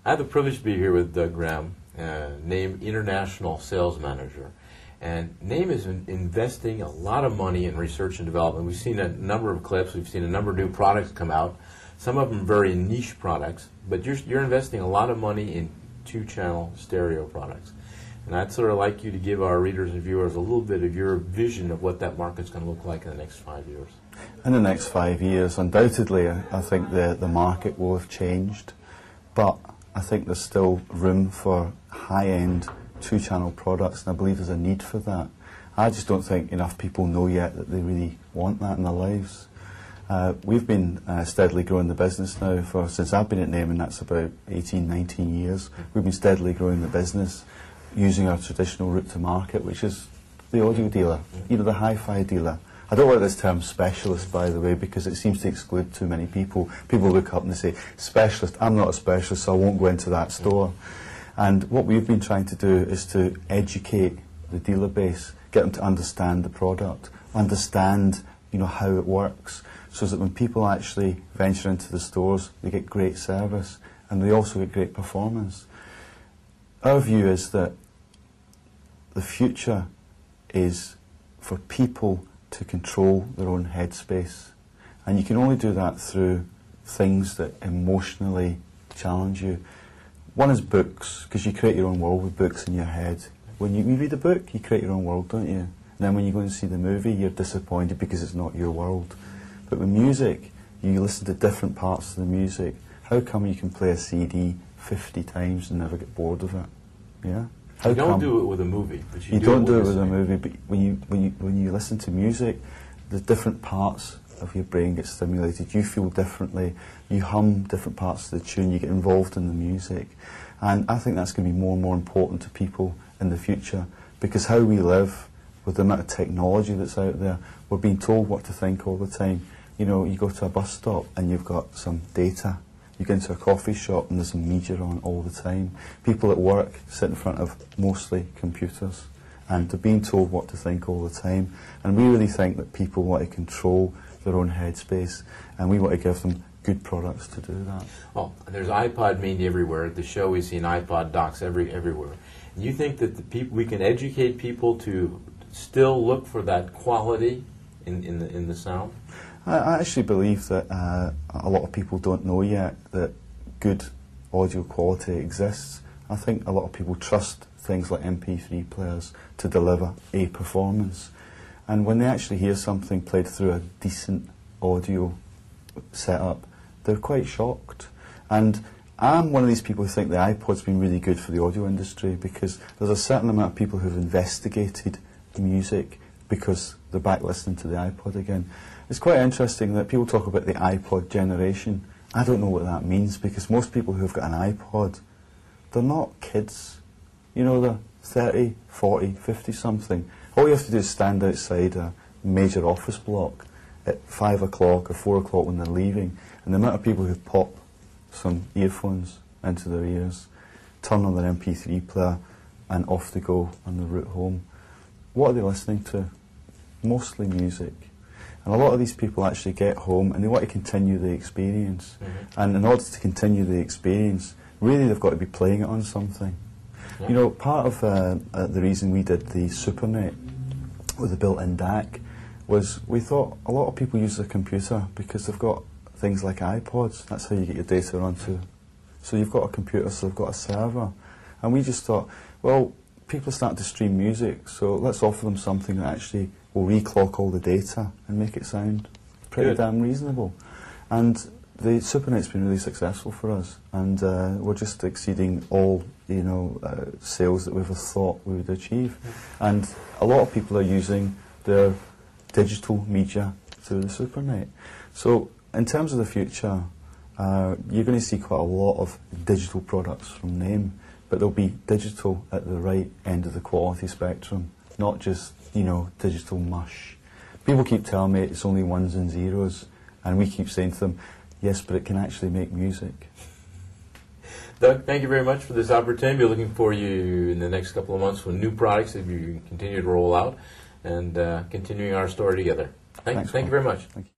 I have the privilege to be here with Doug Graham, Naim International Sales Manager. And Naim is investing a lot of money in research and development. We've seen a number of clips. We've seen a number of new products come out. Some of them very niche products, but you're investing a lot of money in two-channel stereo products. And I'd sort of like you to give our readers and viewers a little bit of your vision of what that market's going to look like in the next 5 years. In the next 5 years, undoubtedly, I think the market will have changed, but I think there's still room for high-end two-channel products, and I believe there's a need for that. I just don't think enough people know yet that they really want that in their lives. We've been steadily growing the business now since I've been at Naim, and that's about 18, 19 years. We've been steadily growing the business using our traditional route to market, which is the audio dealer, you know, the hi-fi dealer. I don't like this term specialist, by the way, because it seems to exclude too many people. People look up and they say, specialist. I'm not a specialist, so I won't go into that store. And what we've been trying to do is to educate the dealer base, get them to understand the product, understand, you know, how it works, so that when people actually venture into the stores, they get great service and they also get great performance. Our view is that the future is for people to control their own headspace, and you can only do that through things that emotionally challenge you. One is books, because you create your own world with books in your head. When you read a book, you create your own world, don't you? And then when you go and see the movie, you're disappointed because it's not your world. But with music, you listen to different parts of the music. How come you can play a CD 50 times and never get bored of it? Yeah? How you don't do it with a movie, but you don't do it with a movie, but when you listen to music, the different parts of your brain get stimulated. You feel differently. You hum different parts of the tune. You get involved in the music, and I think that's going to be more and more important to people in the future, because how we live, with the amount of technology that's out there, we're being told what to think all the time. You know, you go to a bus stop and you've got some data. You go into a coffee shop and there's some media on all the time. People at work sit in front of mostly computers, and they're being told what to think all the time. And we really think that people want to control their own headspace, and we want to give them good products to do that. Well, there's iPod Mini everywhere. At the show we've seen iPod docks everywhere. You think that we can educate people to still look for that quality in the sound? I actually believe that a lot of people don't know yet that good audio quality exists. I think a lot of people trust things like MP3 players to deliver a performance. And when they actually hear something played through a decent audio setup, they're quite shocked. And I'm one of these people who think the iPod's been really good for the audio industry, because there's a certain amount of people who've investigated music because they're back listening to the iPod again. It's quite interesting that people talk about the iPod generation. I don't know what that means, because most people who've got an iPod, they're not kids. You know, they're 30, 40, 50 something. All you have to do is stand outside a major office block at 5 o'clock or 4 o'clock when they're leaving, and the amount of people who pop some earphones into their ears, turn on their MP3 player, and off they go on the route home. What are they listening to? Mostly music. And a lot of these people actually get home and they want to continue the experience. And in order to continue the experience, really they've got to be playing it on something. You know, part of the reason we did the SuperNet with the built-in DAC was we thought a lot of people use their computer because they've got things like iPods. That's how you get your data onto. So you've got a computer, so they've got a server. And we just thought, well, people are starting to stream music, so let's offer them something that actually will reclock all the data and make it sound pretty damn reasonable. And the SuperNet's been really successful for us, and we're just exceeding all, you know, sales that we ever thought we would achieve. And a lot of people are using their digital media through the SuperNet. So in terms of the future, you're going to see quite a lot of digital products from Naim, but they'll be digital at the right end of the quality spectrum, not just, you know, digital mush. People keep telling me it's only ones and zeros, and we keep saying to them, yes, but it can actually make music. Doug, thank you very much for this opportunity. We're looking for you in the next couple of months with new products that you continue to roll out, and continuing our story together. Thank you very much. Thank you.